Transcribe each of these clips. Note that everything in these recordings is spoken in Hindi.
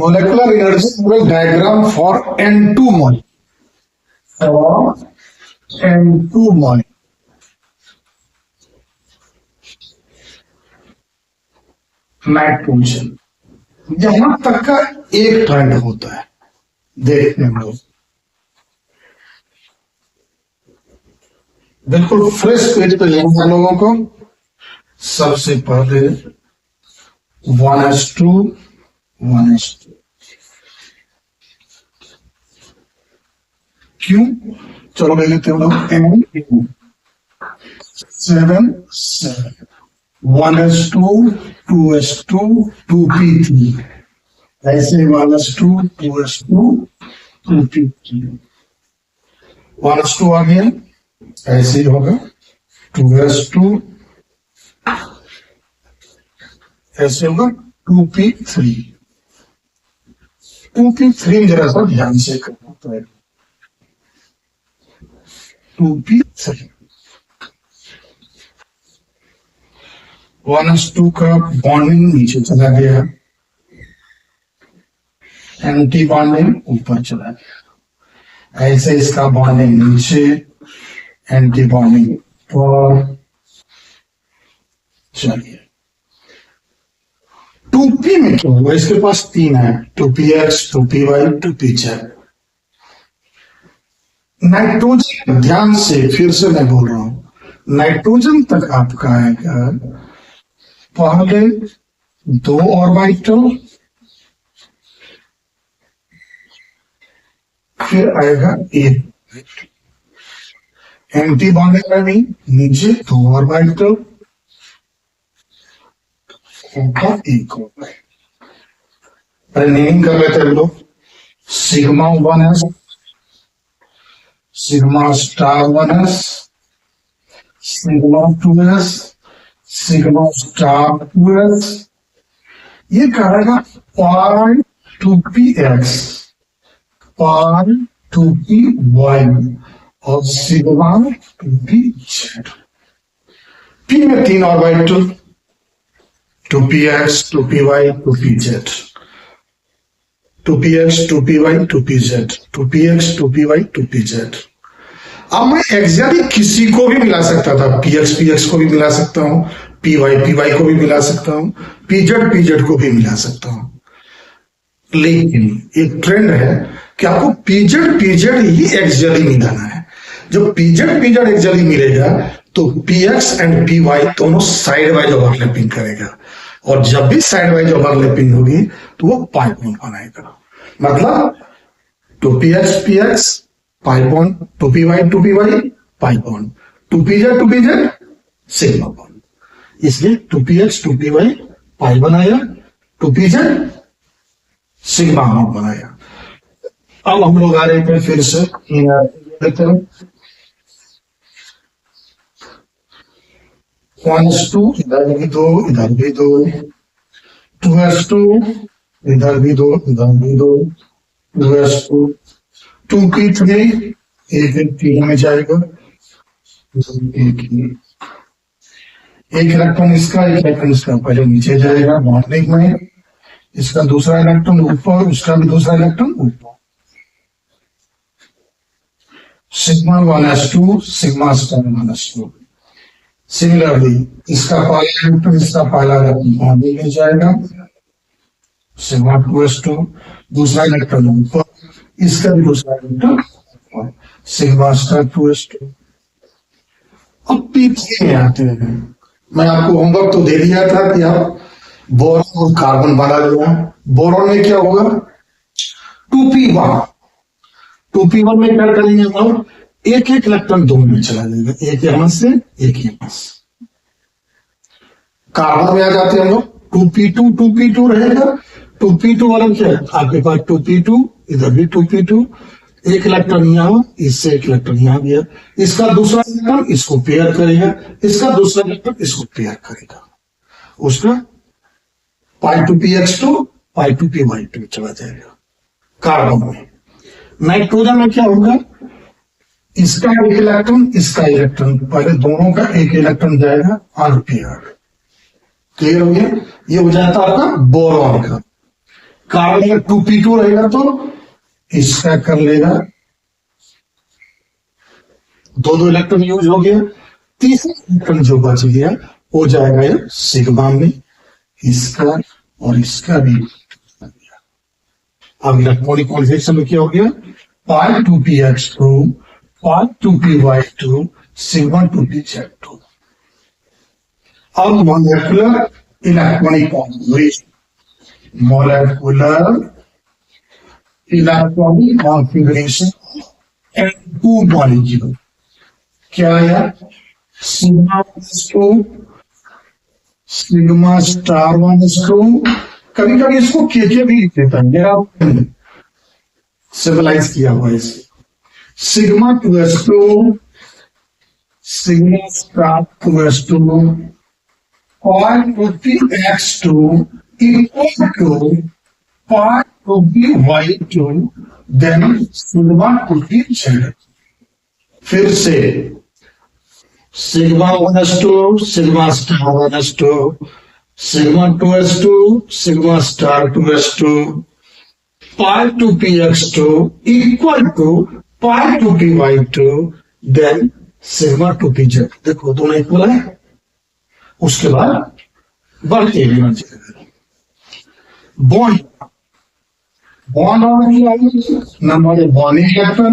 molecular energy diagram for N2 mole. For N2 mole. Nitrogen, यहां तक का एक ट्रेंड होता है, देखते हैं हम लोग। बिल्कुल फ्रेश पेज पे लेंगे हम लोगों को। सबसे पहले 1s2 1s2 क्यों, चलो ले लेते हैं हम लोग। N 7 7 1s2 2s2 2p3, ऐसे 1s2 2s2 2p3, 1s2 आ गया, ऐसे ही होगा 2s2, ऐसे होगा 2p3। 2p3 जरा सा ध्यान से करना है। 2p3 1s2 का बॉन्डिंग नीचे चला गया, एंटी बॉन्डिंग ऊपर चला गया, ऐसे इसका बॉन्डिंग नीचे, एंटी बॉन्डिंग ऊपर। चलिए 2p में क्या हुआ, इसके पास 3 है, 2px 2py 2pz। नाइट्रोजन, ध्यान से फिर से मैं बोल रहा हूं, नाइट्रोजन तक आपका आएगा पहले 2 ऑर्बिटल, फिर आएगा 1 एंटी बॉन्डिंग में भी नीचे 2 ऑर्बिटल, ऊपर 1 ऑर्बिटल। पहले नेमिंग कर लेते हैं हम लोग। Sigma 1s, sigma star 1s, sigma 2s, sigma star 2s। ये कहेगा पाई 2px, पाई 2py और सिग्मा 2pz। p में 3 orbital, 2px 2py 2pz, 2px 2py 2pz, 2px 2py 2pz। अब मैं एक्जेक्टली किसी को भी मिला सकता था, px को भी मिला सकता हूं, py को भी मिला सकता हूं, pz को भी मिला सकता हूं। लेकिन एक ट्रेंड है कि आपको pz ही एक्जेक्टली मिलाना है। जब pz एक्जेक्टली मिलेगा तो px एंड py दोनों साइड वाइज ओवरलैपिंग करेगा, और जब भी साइड वाइज ओवरलैपिंग होगी तो वो पाई बॉन्ड बनाएगा। मतलब 2px pi bond, 2py pi bond, 2pz sigma bond. इसलिए 2px 2py पाई बनाया, 2pz सिग्मा बॉन्ड बनाया। अब हम लोग आ रहे थे फिर से देखते हैं 1s2 इधर भी 2, इधर भी 2, 2s2 इधर भी 2, इधर भी 2, 2s2 2p3 एक 3 में जाएगा, एक इलेक्ट्रॉन इसका, एक इलेक्ट्रॉन इसका पहले नीचे जाएगा बॉन्डिंग में, इसका दूसरा इलेक्ट्रॉन ऊपर, उसका भी दूसरा इलेक्ट्रॉन ऊपर। Sigma 1s2 sigma star 1s2। Similarly इसका पहला इलेक्ट्रॉन, इसका पहला इलेक्ट्रॉन बॉन्डिंग में जाएगा, सिग्मा 2s2, दूसरा इलेक्ट्रॉन ऊपर, इसका भी दूसरा इलेक्ट्रॉन ऊपर, सिग्मा स्टार 2s2। अब p3 में आते हैं। मैं आपको होमवर्क तो दे दिया था कि आप बोरॉन और कार्बन बना लेना। बोरॉन में क्या होगा, 2p1, 2p1 में क्या करेंगे हम लोग, एक इलेक्ट्रॉन दोनों में चला जाएगा, एक यहां से एक यहां से। कार्बन में आ जाते हैं हम लोग, 2p2 रहेगा। 2p2 वाला क्या है, आपके पास 2p2, इधर भी 2p2, एक इलेक्ट्रॉन यहां, इससे एक इलेक्ट्रॉन यहां गया, इसका दूसरा इलेक्ट्रॉन इसको पेयर करेगा, इसका दूसरा इलेक्ट्रॉन इसको पेयर करेगा, उसका पाई 2px2 पाई 2py2 चला जाएगा कार्बन में। नाइट्रोजन में क्या होगा, इसका एक इलेक्ट्रॉन, इसका इलेक्ट्रॉन, पहले दोनों का एक इलेक्ट्रॉन जाएगा अनपेयर। क्लियर हो गया। ये हो जाता है आपका बोरॉन का। कार्बन 2p2 रहेगा तो इसका कर लेगा, दो इलेक्ट्रॉन यूज हो गया। तीसरा इलेक्ट्रॉन जो बच गया हो जाएगा ये सिग्मा में, इसका और इसका भी। अब इलेक्ट्रॉनिक कॉन्फिगरेशन में क्या हो गया, पाई 2px2 पाई 2py2 सिग्मा 2pz2। अब molecular electronic configuration, molecular electronic configuration and two molecule क्या है, सिग्मा 2 सिग्मा स्टार 1s2, कभी कभी इसको के भी लिख देता है, सिविलाइज किया हुआ है इसे, sigma 2s2 sigma star 2s2 और 2px2 equal to pi 2py2 then sigma 2pz। फिर से sigma 1s2 sigma star 1s2 sigma 2s2 sigma star 2s2 pi 2px2 equal to pi 2py2 then sigma 2pz। देखो दोनों इक्वल है, उसके बाद बढ़ते एनर्जी बॉन्ड, बॉन्ड और number bonding electron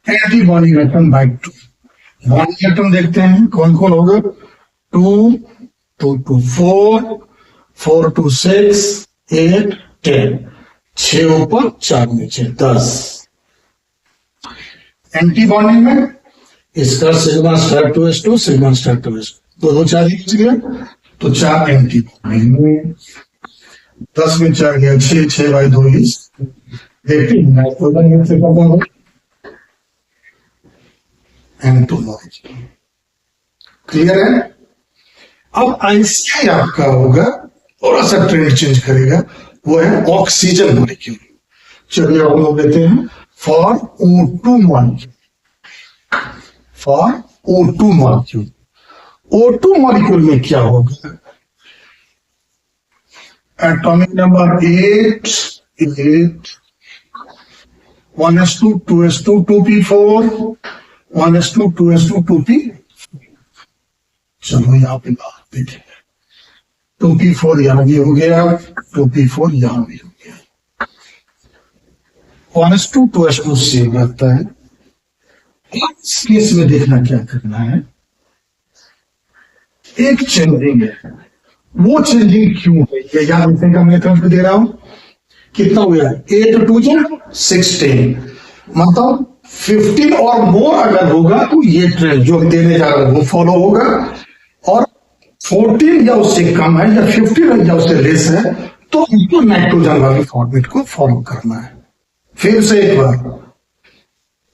anti bonding electron by 2। Bonding electron देखते हैं कौन कौन होगा, 2 2 to 4 4 to 6 8 10, 6 ऊपर 4 नीचे 10। एंटी बॉन्डिंग में इसका sigma star 2s2 sigma star 2s2 दो 4 बच गया तो 4 एंटी बॉन्डिंग में, 10 में 4 गया 6 6 बाई 2 देखते हैं नाइट्रोजन से कब होगा N2 मॉलिक्यूल। क्लियर है। अब ऐसे ही आपका होगा, थोड़ा सा ट्रेंड चेंज करेगा, वो है ऑक्सीजन मॉलिक्यूल। चलिए हम लोग लेते हैं for O2 molecule, for O2 molecule. O2 molecule में क्या होगा, atomic number 8 1s2 2s2 2p4 1s2 2s2 2p। चलो यहां पे बात देखें, 2p4 यहां भी हो गया, 2p4 यहां भी हो गया, 1s2 2s2 सेव रहता है। इस केस में देखना क्या करना है, एक चेंजिंग है, वो चेंजिंग क्यों है, या लिखने का मेथड दे रहा हूं, कितना हो गया 8 2 16, मतलब 15 और मोर अगर होगा तो ये ट्रेंड जो देने जा रहा है वो फॉलो होगा, और 14 या उससे कम है या 15 या उससे लेस है तो हमको नाइट्रोजन वाले फॉर्मेट को फॉलो करना है। फिर से एक बार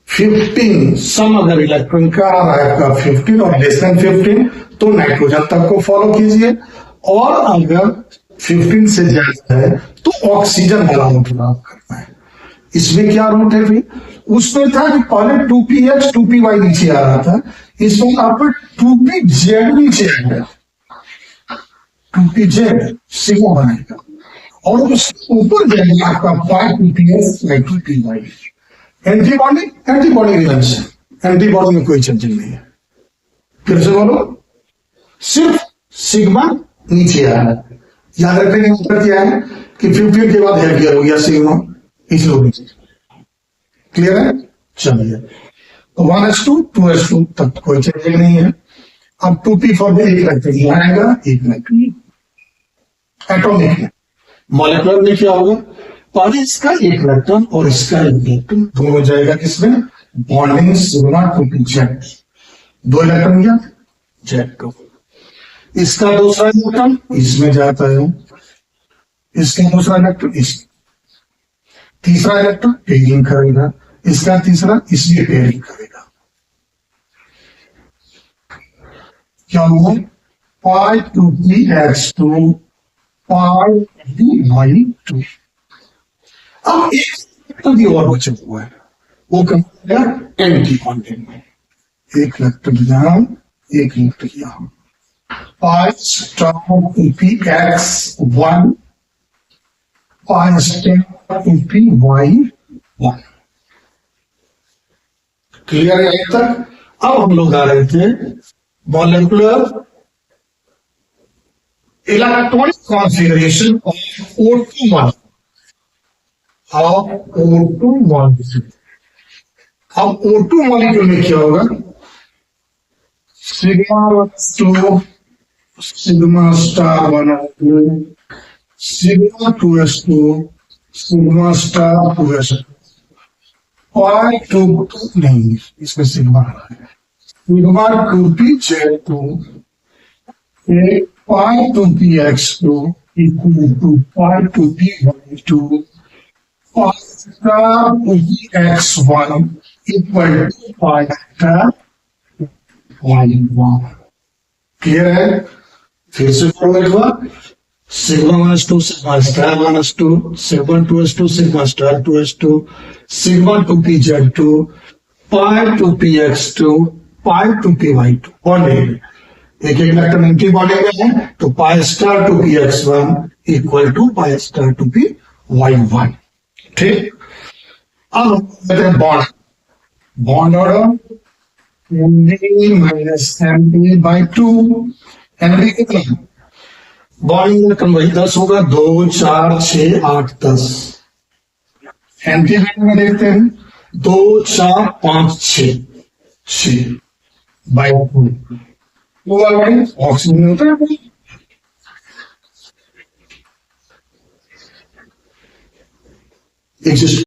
15 सम अगर इलेक्ट्रॉन का आ रहा है आपका 15 और लेस देन 15 तो नाइट्रोजन तक को फॉलो कीजिए, और अगर 15 से ज्यादा है तो ऑक्सीजन वाला रूट करना है। इसमें क्या रूट है फिर, उसमें था कि पहले 2px 2py नीचे आ रहा था, इसमें आपको 2pz नीचे आएगा, 2pz सिग्मा बनेगा, और उसके ऊपर जाएगा आपका 5 2py। एंटीबॉडी रिएक्शन, एंटीबॉडी में कोई चेंजिंग नहीं है। फिर से बोलो, सिर्फ सिग्मा नीचे आया है, याद रखने का क्या है कि 15 के बाद हेल्पियर हो गया सिग्मा, इसलिए नीचे। क्लियर है। चलिए तो 1s2 2s2 तक कोई चेंजिंग नहीं है। अब 2p4 में एक इलेक्ट्रॉन आएगा, एक इलेक्ट्रॉन एटॉमिक में, मॉलिक्यूलर में क्या होगा, पहले इसका एक इलेक्ट्रॉन और इसका एक इलेक्ट्रॉन दोनों जाएगा किसमें, बॉन्डिंग सिग्मा 2pz, 2 इलेक्ट्रॉन गया Z2, इसका दूसरा इलेक्ट्रॉन इसमें जाता है, इसका दूसरा इलेक्ट्रॉन इसमें, तीसरा इलेक्ट्रॉन पेयरिंग करेगा, इसका तीसरा इसलिए पेयरिंग करेगा। क्या हुआ, pi 2px2 pi 2y2। अब एक भी और बचा हुआ है, वो कम एंटी बॉन्डिंग में, एक इलेक्ट्रॉन यहां एक इलेक्ट्रॉन यहां, pi star 2px1 pi star two p y one. Clear है यहीं तक? अब हम लोग आ रहे थे molecular electronic configuration of O2 molecule. अब O2 मॉलिक्यूल में क्या होगा? Sigma two sigma star one sigma two s two sigma star two s pi two नहीं, इसमें सिग्मा है, sigma two p z two pi two p x two equal to pi two p y two pi star two p x one equal to pi star y one. Clear है? फिर से फॉर्मेट हुआ sigma one s two sigma star one s two sigma two s two sigma star two s two sigma two p z two pi two p x two pi two p y two. Bonding एक इलेक्ट्रॉन एंटी बॉडी में है तो pi star two p x one equal to pi star two p y one. ठीक, अब कहते हैं bond. Bond order ND minus MD by two. ND कितना? बॉन्डिंग इलेक्ट्रॉन वही 10 होगा, 2 4 6 8 10। एंटी में देखते हैं 2 4 5 6 बाई टू। ऑक्सीजन होता है एग्जिस्ट